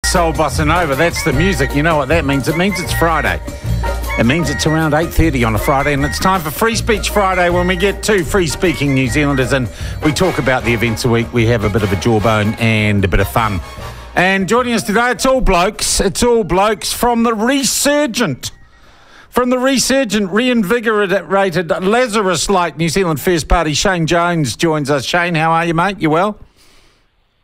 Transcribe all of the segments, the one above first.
Soul Bossa Nova, that's the music. You know what that means? It means it's Friday. It means it's around 8:30 on a Friday, and it's time for Free Speech Friday when we get two free-speaking New Zealanders and we talk about the events of the week. We have a bit of a jawbone and a bit of fun. And joining us today, it's all blokes. It's all blokes from the reinvigorated, reinvigorated, Lazarus-like New Zealand First Party. Shane Jones joins us. Shane, how are you, mate? You well?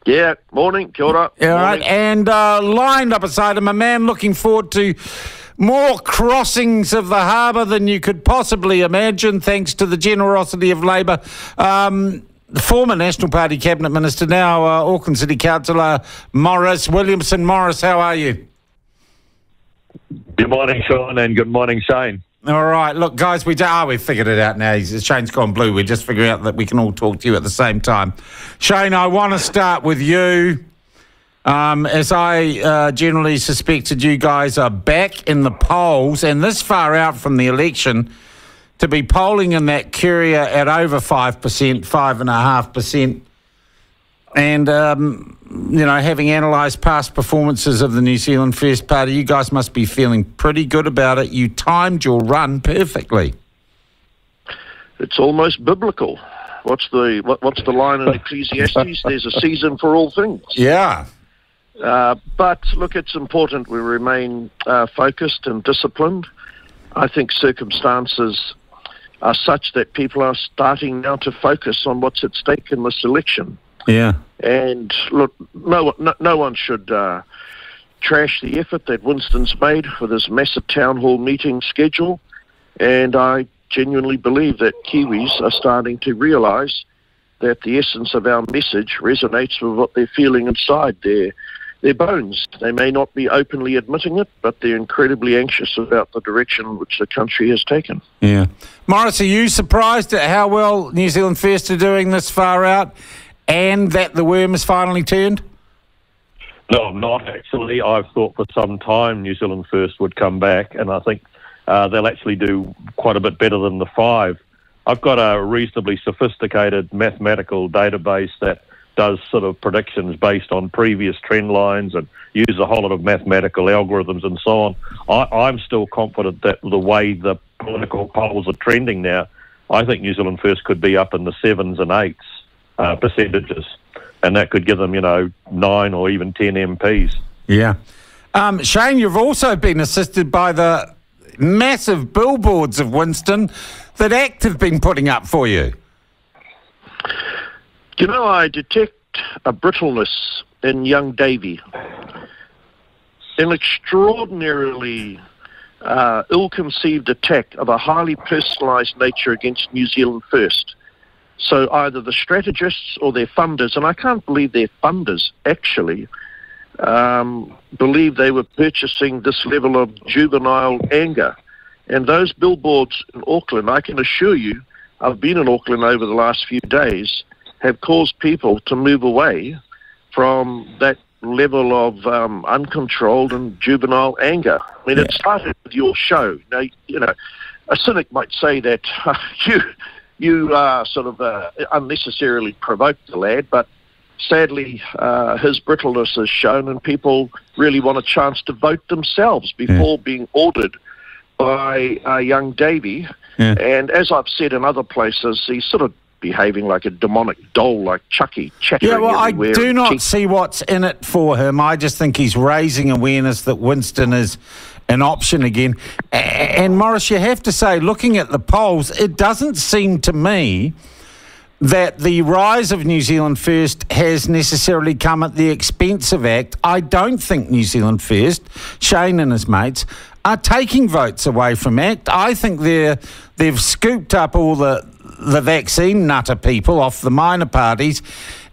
Yeah, morning, kia ora. All right, and lined up beside him, a man looking forward to more crossings of the harbour than you could possibly imagine, thanks to the generosity of Labour. The former National Party Cabinet Minister, now Auckland City Councillor, Maurice Williamson. Maurice, how are you? Good morning, Sean, and good morning, Shane. All right, look, guys, we've figured it out now. Shane's gone blue. We're just figuring out that we can all talk to you at the same time. Shane, I want to start with you. As I generally suspected, you guys are back in the polls, and this far out from the election, to be polling in that Curia at over 5%, 5.5%, and, having analysed past performances of the New Zealand First Party, you guys must be feeling pretty good about it. You timed your run perfectly. It's almost biblical. What's the line in Ecclesiastes? There's a season for all things. Yeah. But, look, it's important we remain focused and disciplined. I think circumstances are such that people are starting now to focus on what's at stake in this election. Yeah. And, look, no one should trash the effort that Winston's made with his massive town hall meeting schedule. And I genuinely believe that Kiwis are starting to realise that the essence of our message resonates with what they're feeling inside their bones. They may not be openly admitting it, but they're incredibly anxious about the direction which the country has taken. Yeah. Maurice, are you surprised at how well New Zealand First are doing this far out and that the worm has finally turned? No, I'm not actually. I've thought for some time New Zealand First would come back, and I think they'll actually do quite a bit better than the 5. I've got a reasonably sophisticated mathematical database that does sort of predictions based on previous trend lines and use a whole lot of mathematical algorithms and so on. I'm still confident that the way the political polls are trending now, I think New Zealand First could be up in the 7s and 8s percentages, and that could give them, 9 or even 10 MPs. Yeah. Shane, you've also been assisted by the massive billboards of Winston that ACT have been putting up for you. I detect a brittleness in young Davey, an extraordinarily ill-conceived attack of a highly personalised nature against New Zealand First. So either the strategists or their funders, and I can't believe their funders actually believe they were purchasing this level of juvenile anger. And those billboards in Auckland, I can assure you, I've been in Auckland over the last few days, have caused people to move away from that level of uncontrolled and juvenile anger. I mean, It started with your show. Now, a cynic might say that you sort of unnecessarily provoked the lad, but sadly his brittleness is shown, and people really want a chance to vote themselves before being ordered by young Davey. Yeah. And as I've said in other places, he's sort of behaving like a demonic doll, like Chucky, chattering everywhere. I do not see what's in it for him. I just think he's raising awareness that Winston is an option again. And Maurice, you have to say, looking at the polls, it doesn't seem to me that the rise of New Zealand First has necessarily come at the expense of ACT. I don't think New Zealand First, Shane and his mates, are taking votes away from ACT. I think they've scooped up all the vaccine nutter people off the minor parties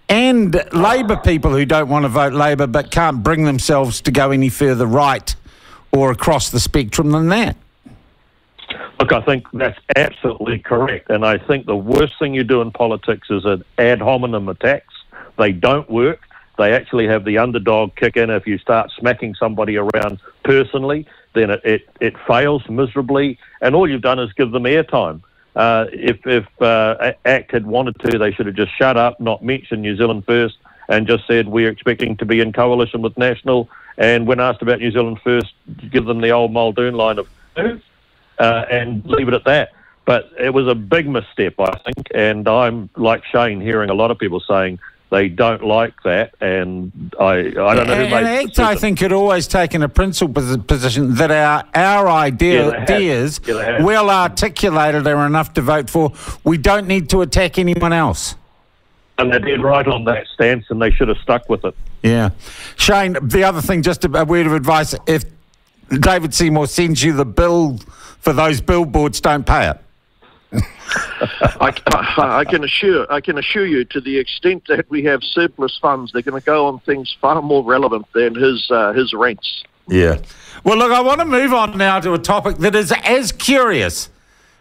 and Labor people who don't want to vote Labor but can't bring themselves to go any further right or across the spectrum than that. Look, I think that's absolutely correct, and I think the worst thing you do in politics is ad hominem attacks. They don't work. They actually have the underdog kick in. If you start smacking somebody around personally, then it fails miserably, and all you've done is give them airtime. If ACT had wanted to, they should have just shut up, not mentioned New Zealand First, and just said we're expecting to be in coalition with National, And when asked about New Zealand First, give them the old Muldoon line of and leave it at that. But it was a big misstep, I think, and I'm, like Shane, hearing a lot of people saying they don't like that, and I don't know who made the decision. I think had always taken a principled position that our ideas, well articulated, are enough to vote for. We don't need to attack anyone else. And they did right on that stance, and they should have stuck with it. Yeah. Shane, the other thing, just a word of advice, if David Seymour sends you the bill for those billboards, don't pay it. I can assure you, to the extent that we have surplus funds, they're going to go on things far more relevant than his rents. Yeah. Well, look, I want to move on now to a topic that is as curious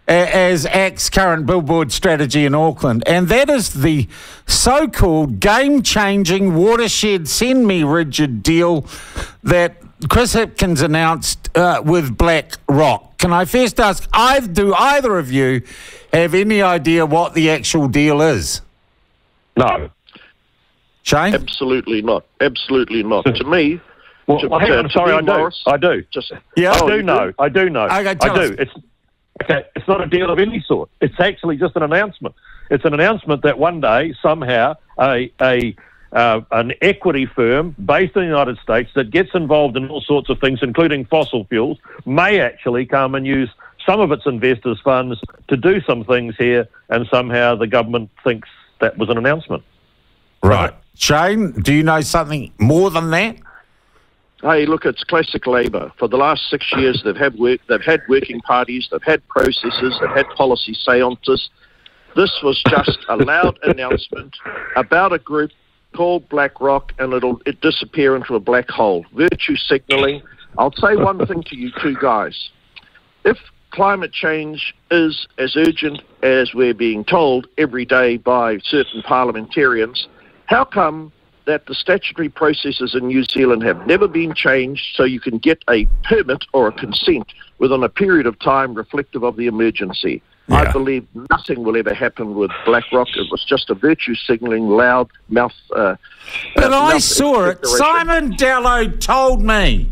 as ACT's current billboard strategy in Auckland, and that is the so-called game-changing watershed semi-rigid deal that Chris Hipkins announced with BlackRock. Can I first ask, do either of you have any idea what the actual deal is? No. Shane? Absolutely not. Absolutely not. To me... hang on, sorry, I do. Morris, I do. Yeah? I do know. I do know. Okay, I do. It's not a deal of any sort. It's actually just an announcement. It's an announcement that one day, somehow, an equity firm based in the United States that gets involved in all sorts of things, including fossil fuels, may actually come and use some of its investors' funds to do some things here, and somehow the government thinks that was an announcement. Right. Shane, do you know something more than that? Hey, look, it's classic Labour. For the last 6 years, they've had working parties, they've had processes, they've had policy seances. This was just a loud announcement about a group called BlackRock, and it disappear into a black hole. Virtue signalling. I'll say one thing to you two guys. If climate change is as urgent as we're being told every day by certain parliamentarians, how come that the statutory processes in New Zealand have never been changed so you can get a permit or a consent within a period of time reflective of the emergency? Yeah. I believe nothing will ever happen with BlackRock. It was just a virtue signalling, loud mouth. But I saw it. Simon Dello told me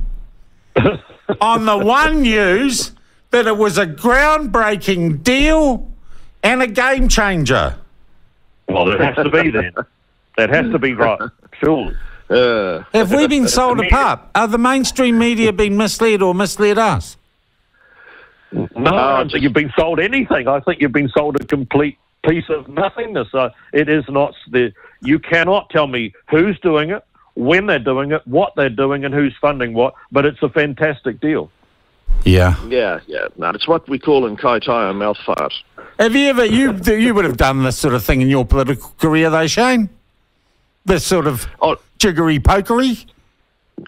on the One News that it was a groundbreaking deal and a game changer. Well, there has to be then. That has to be right, surely. Have we been sold a pup? Are the mainstream media been misled or misled us? No, I don't think you've been sold anything. I think you've been sold a complete piece of nothingness. It is not you cannot tell me who's doing it, when they're doing it, what they're doing, and who's funding what, but it's a fantastic deal. Yeah. Yeah. No, it's what we call in Kaitaia a mouth fart. Have you ever, you would have done this sort of thing in your political career though, Shane? This sort of jiggery-pokery?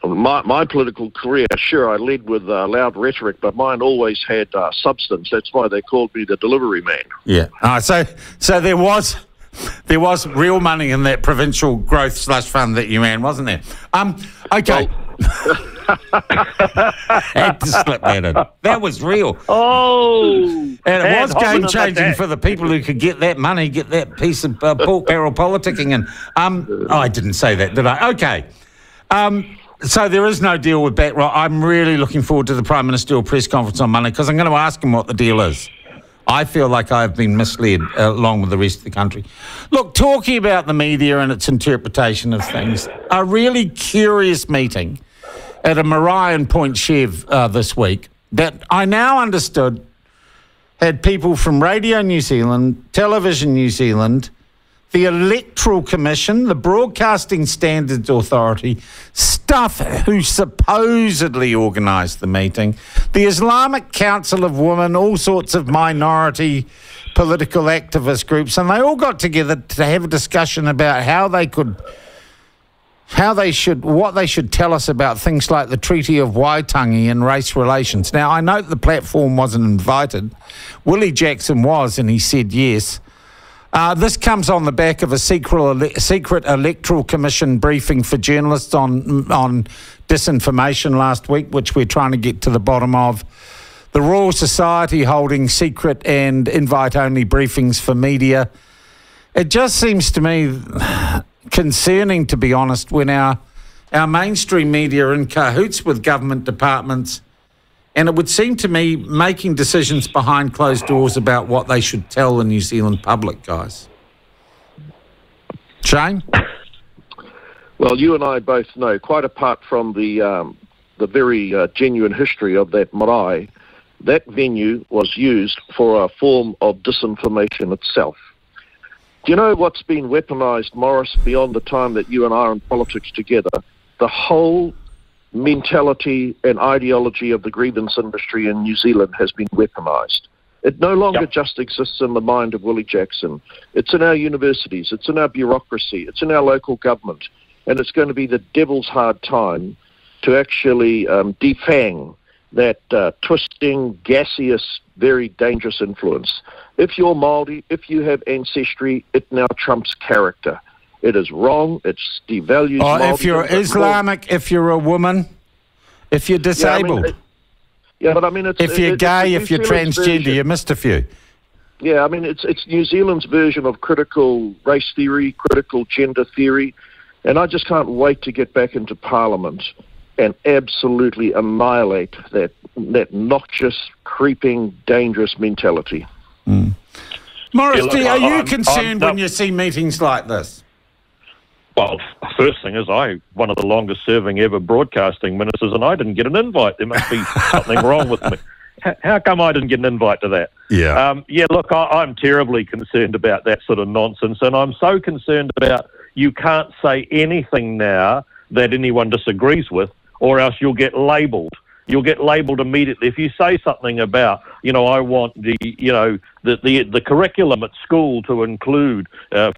My political career, sure, I led with loud rhetoric, but mine always had substance. That's why they called me the delivery man. Yeah. So there was real money in that provincial growth slush fund that you ran, wasn't there? Okay. Had to slip that in. That was real. Oh. And it was game-changing for the people who could get that money, get that piece of pork barrel politicking. And I didn't say that, did I? Okay. So there is no deal with BlackRock. I'm really looking forward to the Prime Ministerial press conference on Monday because I'm going to ask him what the deal is. I feel like I've been misled along with the rest of the country. Look, talking about the media and its interpretation of things, a really curious meeting at a Marion Point Chev this week that I now understood had people from Radio New Zealand, Television New Zealand, the Electoral Commission, the Broadcasting Standards Authority, stuff who supposedly organised the meeting, the Islamic Council of Women, all sorts of minority political activist groups, and they all got together to have a discussion about what they should tell us about things like the Treaty of Waitangi and race relations. Now, I note the platform wasn't invited. Willie Jackson was, and he said yes. This comes on the back of a secret Electoral Commission briefing for journalists on disinformation last week, which we're trying to get to the bottom of. The Royal Society holding secret and invite-only briefings for media. It just seems to me concerning, to be honest, when our our mainstream media are in cahoots with government departments, and it would seem to me making decisions behind closed doors about what they should tell the New Zealand public, guys. Shane? Well, you and I both know, quite apart from the very genuine history of that marae, that venue was used for a form of disinformation itself. Do you know what's been weaponised, Maurice, beyond the time that you and I are in politics together? The whole mentality and ideology of the grievance industry in New Zealand has been weaponised. It no longer just exists in the mind of Willie Jackson. It's in our universities, it's in our bureaucracy, it's in our local government, and it's going to be the devil's hard time to actually defang that twisting, gaseous, very dangerous influence. If you're Māori, if you have ancestry, it now trumps character. It is wrong. It devalues Māori. If you're Islamic, if you're a woman, if you're disabled. But I mean, if you're gay, if you're transgender, you missed a few. Yeah, I mean, it's New Zealand's version of critical race theory, critical gender theory, and I just can't wait to get back into Parliament and absolutely annihilate that noxious, creeping, dangerous mentality. Mm. Maurice, are you concerned when you see meetings like this? Well, first thing is, one of the longest-serving ever broadcasting ministers, and I didn't get an invite. There must be something wrong with me. How come I didn't get an invite to that? Yeah. Look, I'm terribly concerned about that sort of nonsense, and I'm so concerned about you can't say anything now that anyone disagrees with, or else you'll get labelled. You'll get labelled immediately. If you say something about, I want the curriculum at school to include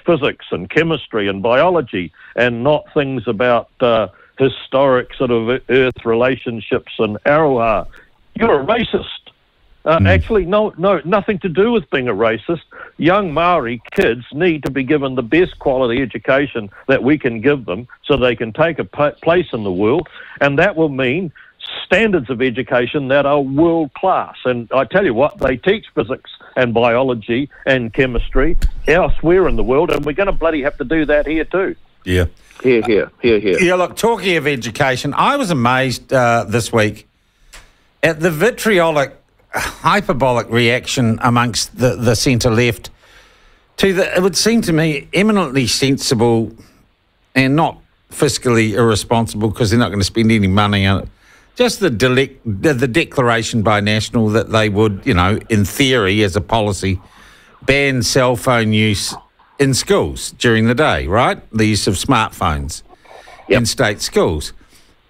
physics and chemistry and biology, and not things about historic sort of Earth relationships and aroha, you're a racist. Actually, no, nothing to do with being a racist. Young Māori kids need to be given the best quality education that we can give them so they can take a place in the world, and that will mean standards of education that are world class. And I tell you what, they teach physics and biology and chemistry elsewhere in the world, and we're going to bloody have to do that here too. Yeah. Here. Yeah, look, talking of education, I was amazed this week at the vitriolic, hyperbolic reaction amongst the centre-left to it would seem to me, eminently sensible and not fiscally irresponsible, because they're not going to spend any money on it. Just the declaration by National that they would, in theory, as a policy, ban cell phone use in schools during the day, right? The use of smartphones in state schools.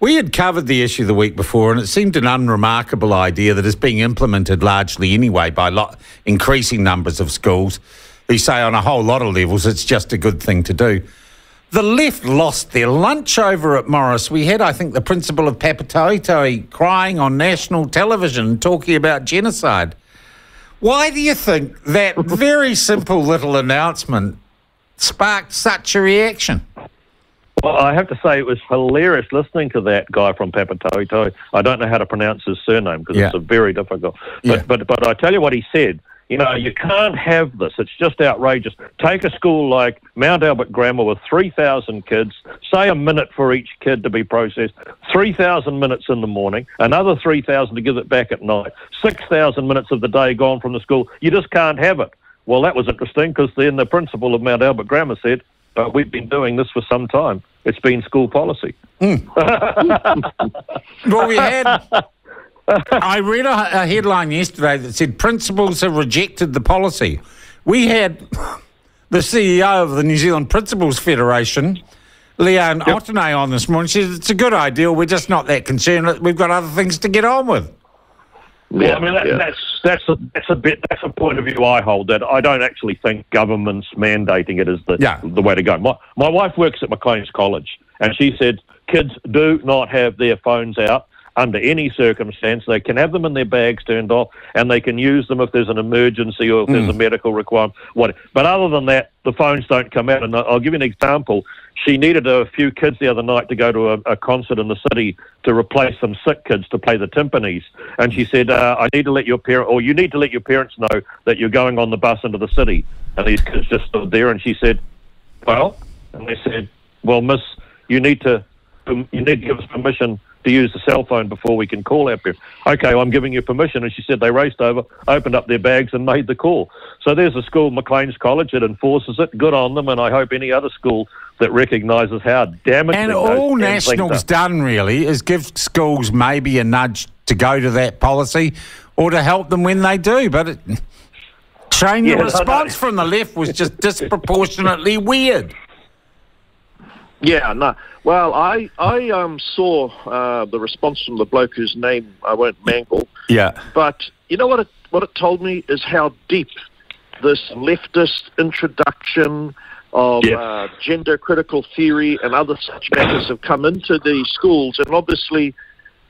We had covered the issue the week before, and it seemed an unremarkable idea that is being implemented largely anyway by increasing numbers of schools who say on a whole lot of levels it's just a good thing to do. The left lost their lunch over it, Maurice. We had, I think, the principal of Papatoetoe crying on national television talking about genocide. Why do you think that very simple little announcement sparked such a reaction? Well, I have to say it was hilarious listening to that guy from Papatoetoe. I don't know how to pronounce his surname because it's a very difficult. But I tell you what he said. You can't have this. It's just outrageous. Take a school like Mount Albert Grammar with 3,000 kids, say a minute for each kid to be processed, 3,000 minutes in the morning, another 3,000 to give it back at night, 6,000 minutes of the day gone from the school. You just can't have it. Well, that was interesting because then the principal of Mount Albert Grammar said, we've been doing this for some time. It's been school policy. Well, we had... I read a headline yesterday that said principals have rejected the policy. We had the CEO of the New Zealand Principals Federation, Leanne Ottenay, on this morning. She said it's a good idea. We're just not that concerned. We've got other things to get on with. Well, I mean, that's a point of view I hold, that I don't actually think government's mandating it is the way to go. My wife works at Maclean's College, and she said kids do not have their phones out under any circumstance. They can have them in their bags turned off, and they can use them if there's an emergency or if there's a medical requirement. But other than that, the phones don't come out. And I'll give you an example. She needed a few kids the other night to go to a concert in the city to replace some sick kids to play the timpanis. And she said, I need to let your you need to let your parents know that you're going on the bus into the city. And these kids just stood there, and she said, well, and they said, well, miss, you need to you need to give us permission to use the cell phone before we can call our parents. Okay, I'm giving you permission. And she said they raced over, opened up their bags and made the call. So there's a school, McLean's College, that enforces it. Good on them, and I hope any other school that recognises how damaging and all National's done really is give schools maybe a nudge to go to that policy or to help them when they do. But Shane, your response from the left was just disproportionately weird. Yeah, no. Well, I saw the response from the bloke whose name I won't mangle. Yeah. But you know what it told me is how deep this leftist introduction of gender critical theory and other such matters have come into the schools. And obviously,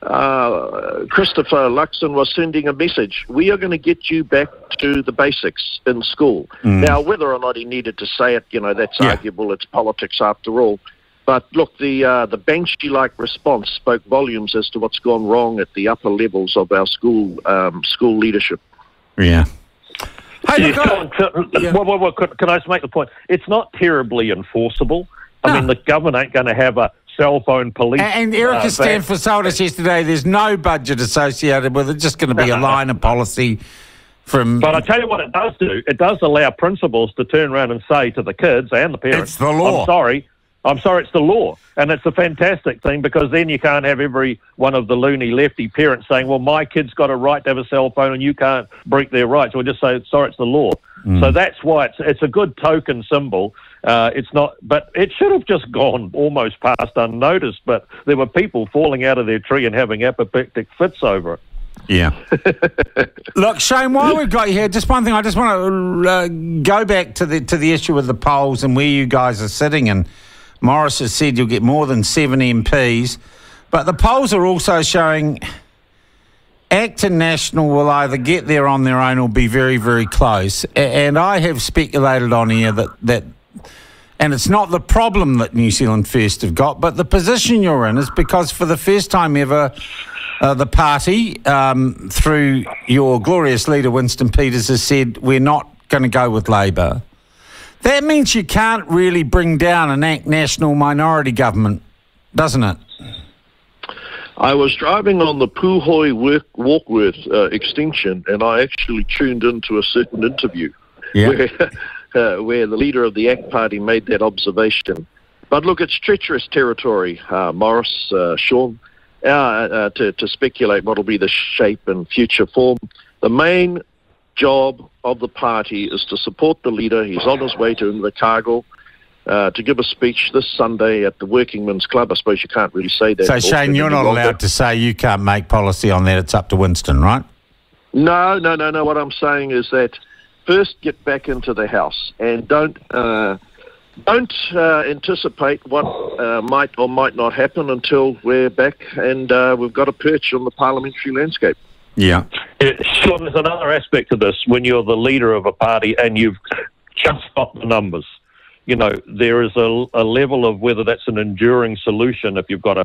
Christopher Luxon was sending a message. We are going to get you back to the basics in school. Now, whether or not he needed to say it, that's arguable. It's politics after all. But look, the Banshee-like response spoke volumes as to what's gone wrong at the upper levels of our school leadership. Yeah. Hey, can I just make the point? It's not terribly enforceable. No. I mean, the government ain't going to have a cell phone police. And Erica Stanford told us yesterday there's no budget associated with it, just going to be a line of policy from... But I tell you what it does do. It does allow principals to turn around and say to the kids and the parents, it's the law. I'm sorry, it's the law. And it's a fantastic thing because then you can't have every one of the loony lefty parents saying, well, my kid's got a right to have a cell phone and you can't break their rights. We'll just say, sorry, it's the law. So that's why it's a good token symbol. It's not, but it should have just gone almost past unnoticed, but there were people falling out of their tree and having apoplectic fits over it. Yeah. Look, Shane, while we've got you here, just one thing. I just want to go back to the issue with the polls and where you guys are sitting. And Maurice has said you'll get more than 7 MPs. But the polls are also showing ACT and National will either get there on their own or be very, very close. And I have speculated on here that and it's not the problem that New Zealand First have got, but the position you're in is because for the first time ever, the party, through your glorious leader, Winston Peters, has said we're not going to go with Labour. That means you can't really bring down an ACT National minority government, doesn't it? I was driving on the Puhoi Warkworth extension, and I actually tuned into a certain interview where the leader of the ACT Party made that observation. But look, it's treacherous territory, Maurice, Sean, to speculate what will be the shape and future form. The main job of the party is to support the leader. He's on his way to Invercargill to give a speech this Sunday at the Working Men's Club. I suppose you can't really say that. So, Shane, you're not allowed to say you can't make policy on that. It's up to Winston, right? No. What I'm saying is that first get back into the House and don't anticipate what might or might not happen until we're back and we've got a perch on the parliamentary landscape. Yeah. Sean, there's another aspect to this. When you're the leader of a party and you've just got the numbers, there is a level of whether that's an enduring solution if you've got a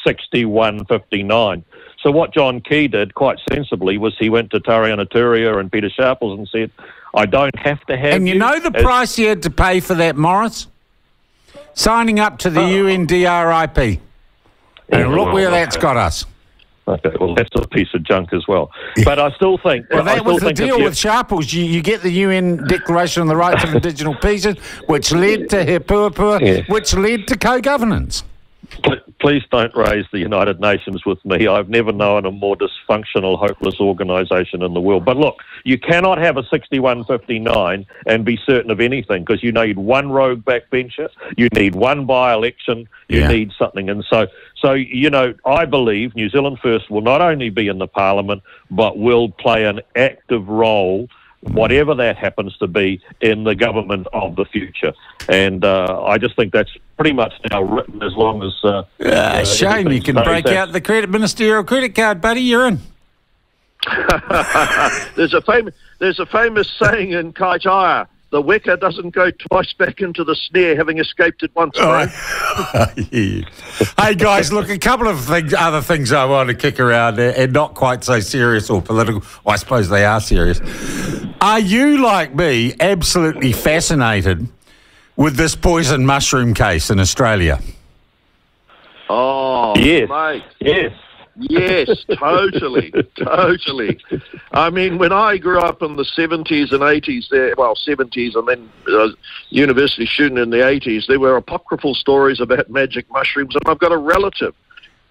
61-59. So what John Key did, quite sensibly, was he went to Tariana Turia and Peter Sharples and said, I don't have to have And you know the price you had to pay for that, Maurice? Signing up to the UNDRIP. And look where that's got us. Okay, well, that's a piece of junk as well. But I still think... Well, that was the deal with Sharples. You get the UN Declaration on the Rights of Indigenous Peoples, which led to He Puapua, which led to co-governance. Please don't raise the United Nations with me. I've never known a more dysfunctional, hopeless organisation in the world. But look, you cannot have a 61-59 and be certain of anything because you need one rogue backbencher, you need one by-election, you need something. And so I believe New Zealand First will not only be in the Parliament, but will play an active role, whatever that happens to be, in the government of the future. And I just think that's pretty much now written as long as... Shane, you can break out the ministerial credit card, buddy. You're in. There's a famous saying in Kaitaia, the weka doesn't go twice back into the snare, having escaped it once. Hey, guys, look, a couple of other things I want to kick around there, and not quite so serious or political. Well, I suppose they are serious. Are you, like me, absolutely fascinated with this poison mushroom case in Australia? Oh, Yes. mate. Yes. Yes, totally, totally. I mean, when I grew up in the 70s and 80s, 70s and then university student in the 80s, there were apocryphal stories about magic mushrooms, and I've got a relative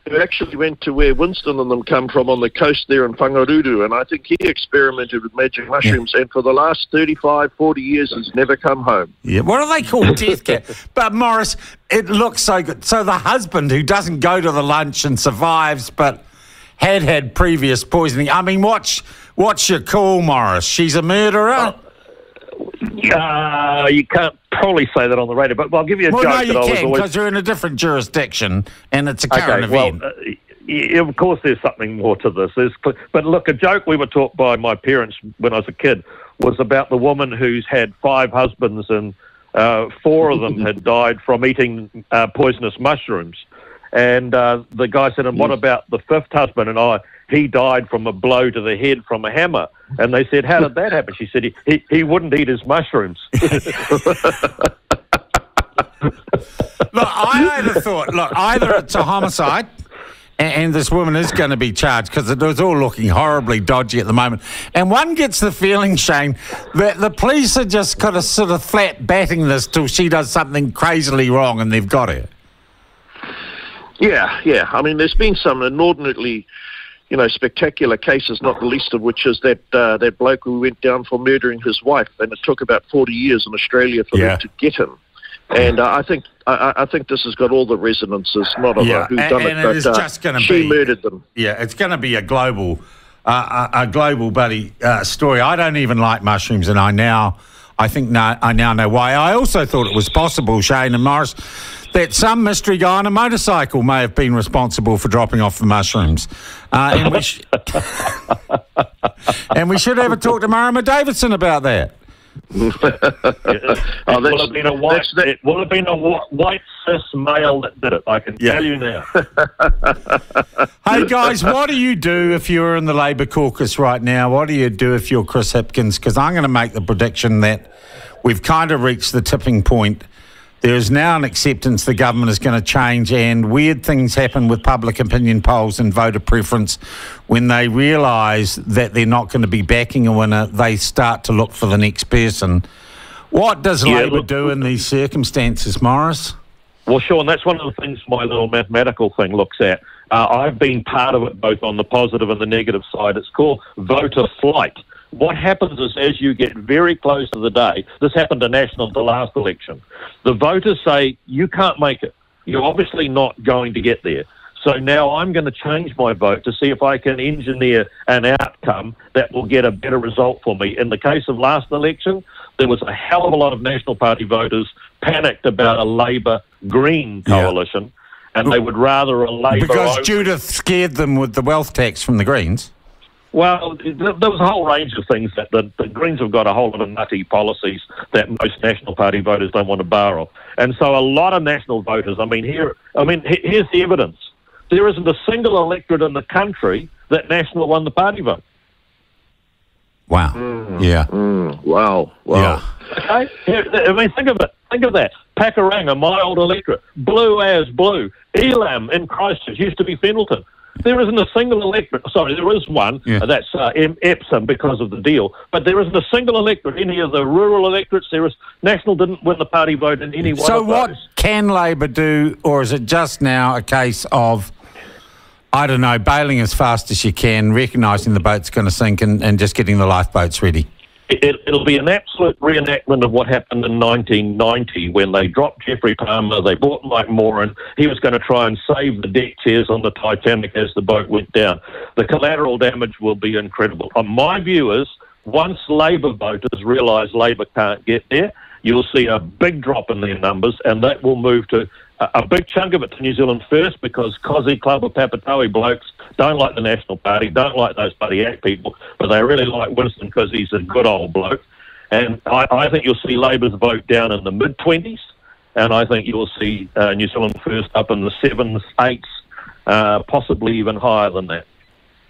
who actually went to where Winston and them come from on the coast there in Whangaruru, and I think he experimented with magic mushrooms, and for the last 35, 40 years, he's never come home. Yeah, what are they called? Death cat. But, Maurice, it looks so good. So the husband who doesn't go to the lunch and survives, but had previous poisoning. I mean, what's your call, Maurice? She's a murderer? You can't probably say that on the radio, but I'll give you a joke. No, you can, because you're in a different jurisdiction, and it's a current event. Well, of course there's something more to this. But look, a joke we were taught by my parents when I was a kid was about the woman who's had 5 husbands and 4 of them had died from eating poisonous mushrooms. And the guy said, and what about the 5th husband? And he died from a blow to the head from a hammer. And they said, how did that happen? She said, he wouldn't eat his mushrooms. Look, I had a thought, either it's a homicide and this woman is going to be charged because it was all looking horribly dodgy at the moment. And one gets the feeling, Shane, that the police are just kind of sort of flat batting this till she does something crazily wrong and they've got her. Yeah. I mean, there's been some inordinately, spectacular cases, not the least of which is that bloke who went down for murdering his wife, and it took about 40 years in Australia for them to get him. And I think this has got all the resonances, not of who done it, but just gonna she murdered them. Yeah, it's going to be a global buddy story. I don't even like mushrooms, and I now know why. I also thought it was possible, Shane and Maurice, that some mystery guy on a motorcycle may have been responsible for dropping off the mushrooms. And we should have a talk to Marama Davidson about that. It will have been a white cis male that did it, I can tell you now. Hey guys, what do you do if you're in the Labour caucus right now? What do you do if you're Chris Hipkins? Because I'm going to make the prediction that we've kind of reached the tipping point. There is now an acceptance the government is going to change, and weird things happen with public opinion polls and voter preference. When they realise that they're not going to be backing a winner, they start to look for the next person. What does Labour do in these circumstances, Maurice? Well, Sean, that's one of the things my little mathematical thing looks at. I've been part of it both on the positive and the negative side. It's called voter flight. What happens is, as you get very close to the day, this happened to National the last election, the voters say, you can't make it. You're obviously not going to get there. So now I'm going to change my vote to see if I can engineer an outcome that will get a better result for me. In the case of last election, there was a hell of a lot of National Party voters panicked about a Labour-Green coalition, and they would rather a Labour... Because Judith scared them with the wealth tax from the Greens. Well, there was a whole range of things that the Greens have got a whole lot of nutty policies that most National Party voters don't want to bar off. And so a lot of National voters, here's the evidence. There isn't a single electorate in the country that National won the party vote. Wow. Wow. Yeah. Okay? Think of it. Think of that. Pakuranga, my old electorate. Blue as blue. Elam in Christchurch used to be Fendleton. There isn't a single electorate. Sorry, there is one. Yeah. That's Epsom because of the deal. But there isn't a single electorate. Any of the rural electorates, National didn't win the party vote in any one of those. So what can Labour do, or is it just now a case of, I don't know, bailing as fast as you can, recognising the boat's going to sink and just getting the lifeboats ready? It'll be an absolute reenactment of what happened in 1990 when they dropped Geoffrey Palmer, they brought Mike Moran. He was going to try and save the deck chairs on the Titanic as the boat went down. The collateral damage will be incredible. My view is, once Labour voters realise Labour can't get there, you'll see a big drop in their numbers, and that will move to a big chunk of it to New Zealand First, because Kosi Club of Papatoe blokes don't like the National Party, don't like those Bloody Act people, but they really like Winston because he's a good old bloke. And I think you'll see Labour's vote down in the mid-20s, and I think you'll see New Zealand First up in the 7s, 8s, possibly even higher than that.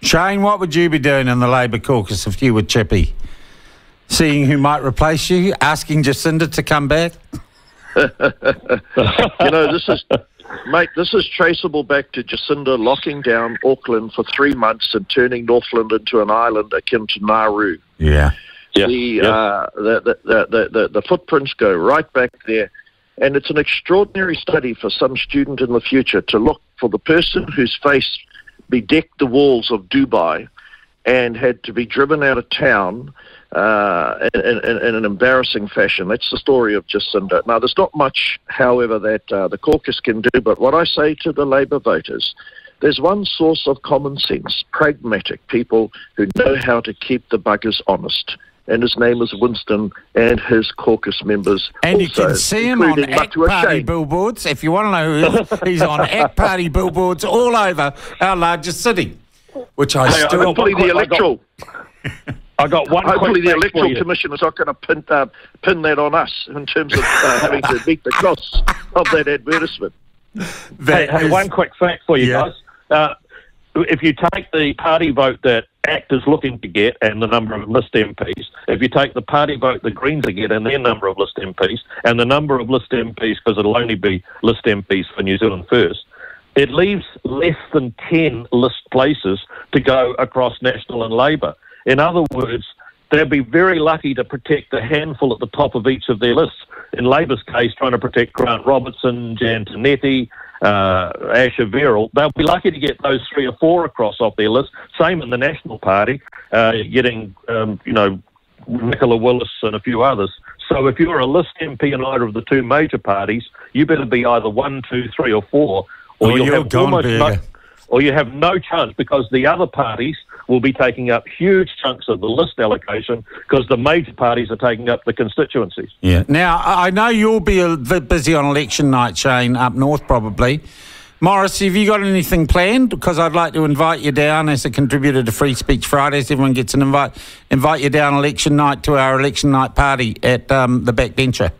Shane, what would you be doing in the Labour caucus if you were Chippy? Seeing who might replace you? Asking Jacinda to come back? This Mate, this is traceable back to Jacinda locking down Auckland for 3 months and turning Northland into an island akin to Nauru. Yeah. The footprints go right back there. And it's an extraordinary study for some student in the future to look for the person whose face bedecked the walls of Dubai and had to be driven out of town in an embarrassing fashion. That's the story of Jacinda. Now, there's not much, however, that the caucus can do, but what I say to the Labour voters, there's one source of common sense, pragmatic people who know how to keep the buggers honest. And his name is Winston and his caucus members. And also, you can see him on ACT Party billboards. If you want to know who he is, he's on ACT Party billboards all over our largest city, which hopefully the electoral. I got one. Hopefully the electoral commission is not going to pin that on us in terms of having to meet the costs of that advertisement. Hey, one quick fact for you guys. If you take the party vote that ACT is looking to get and the number of list MPs, if you take the party vote the Greens are getting and their number of list MPs, and the number of list MPs, because it'll only be list MPs for New Zealand First, it leaves less than 10 list places to go across National and Labour. In other words, they'll be very lucky to protect a handful at the top of each of their lists. In Labour's case, trying to protect Grant Robertson, Jan Tinetti, Asher Verrill, they'll be lucky to get those 3 or 4 across off their list. Same in the National Party, getting, Nicola Willis and a few others. So if you're a list MP in either of the 2 major parties, you better be either 1, 2, 3 or 4, or you have no chance, because the other parties will be taking up huge chunks of the list allocation because the major parties are taking up the constituencies. Yeah. Now, I know you'll be a bit busy on election night, Shane, up north probably. Maurice, have you got anything planned? Because I'd like to invite you down as a contributor to Free Speech Fridays. Everyone gets an invite you down election night to our election night party at the Backbencher.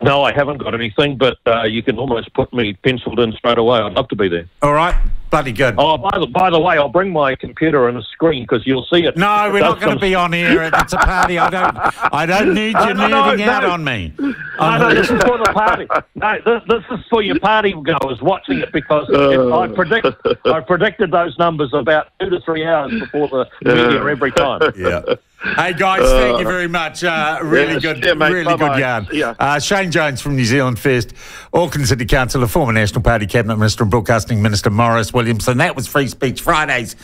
No, I haven't got anything, but you can almost put me penciled in straight away. I'd love to be there. All right. Bloody good. Oh, by the way, I'll bring my computer and a screen because you'll see it. No, we're not going to be on here. It's a party. I don't need you nerding out on me. No, this is for the party. No, this is for your party goers watching it, because I predicted those numbers about 2 to 3 hours before the media every time. Yeah. Hey guys, thank you very much. Really good yarn. Yeah. Shane Jones from New Zealand First, Auckland City Councillor, former National Party Cabinet Minister and Broadcasting Minister Maurice Williamson. That was Free Speech Fridays